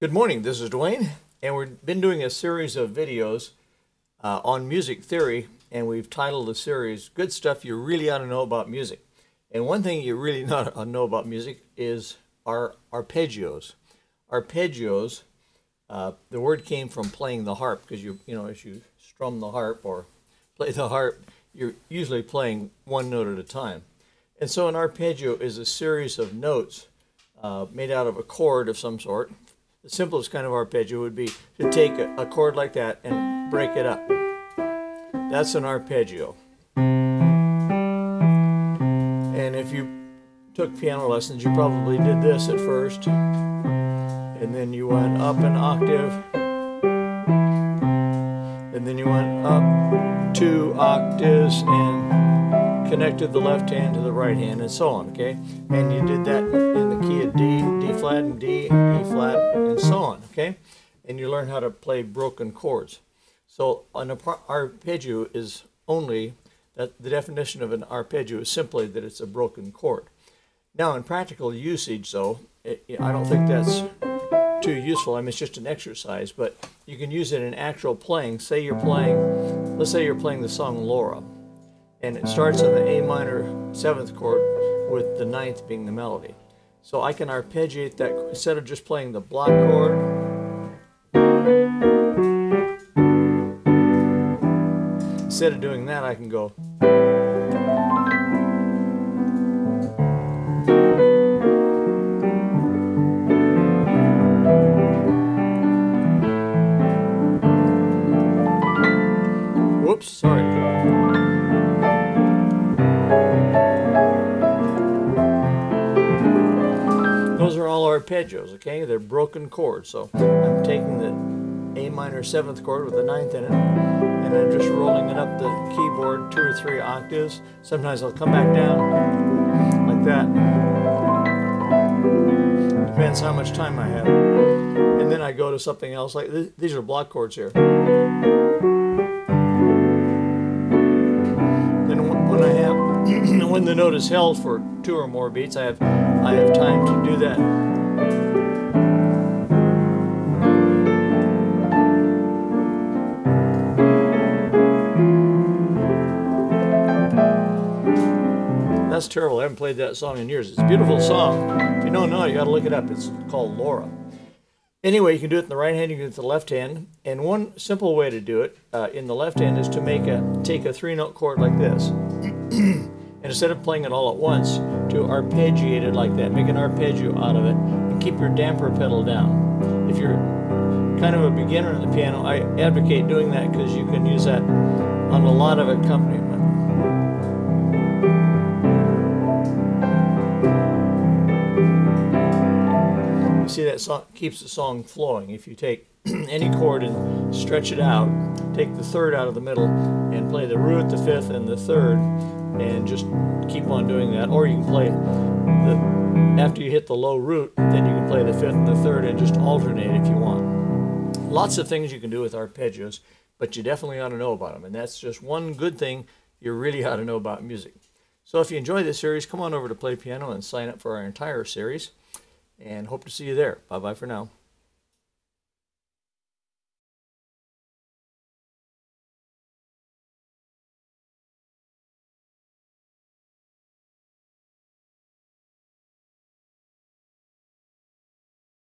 Good morning, this is Dwayne, and we've been doing a series of videos on music theory, and we've titled the series, Good Stuff You Really Ought to Know About Music. And one thing you really ought to know about music is our arpeggios. Arpeggios, the word came from playing the harp, because as you strum the harp or play the harp, you're usually playing one note at a time. And so an arpeggio is a series of notes made out of a chord of some sort. The simplest kind of arpeggio would be to take a chord like that and break it up. That's an arpeggio. And if you took piano lessons, you probably did this at first. And then you went up an octave. And then you went up 2 octaves and connected the left hand to the right hand, and so on, okay? And you did that in the key of D, D flat, and D, E flat, and so on, okay? And you learn how to play broken chords. So an arpeggio is only, the definition of an arpeggio is simply that it's a broken chord. Now in practical usage though, I don't think that's too useful. I mean, it's just an exercise, but you can use it in actual playing. Let's say you're playing the song Laura. And it starts on the A minor 7th chord with the 9th being the melody. So I can arpeggiate that instead of just playing the block chord. Instead of doing that, I can go. Whoops, sorry. Those are all arpeggios, okay? They're broken chords. So I'm taking the A minor 7th chord with the 9th in it, and I'm just rolling it up the keyboard 2 or 3 octaves. Sometimes I'll come back down like that. Depends how much time I have. And then I go to something else, like these are block chords here. Then when the note is held for 2 or more beats, I have time to do that. That's terrible. I haven't played that song in years. It's a beautiful song. If you don't know it, you got to look it up. It's called Laura. Anyway, you can do it in the right hand, you can do it in the left hand. And one simple way to do it in the left hand is to take a 3-note chord like this. And instead of playing it all at once, to arpeggiate it like that. Make an arpeggio out of it and keep your damper pedal down. If you're kind of a beginner in the piano, I advocate doing that because you can use that on a lot of accompaniment. You see, that song keeps the song flowing. If you take any chord and stretch it out, take the 3rd out of the middle and play the root, the 5th, and the 3rd, and just keep on doing that. Or you can play after you hit the low root, then you can play the 5th and the 3rd and just alternate if you want. Lots of things you can do with arpeggios, but you definitely ought to know about them. And that's just one good thing you really ought to know about music. So if you enjoy this series, come on over to Play Piano and sign up for our entire series. And hope to see you there. Bye-bye for now.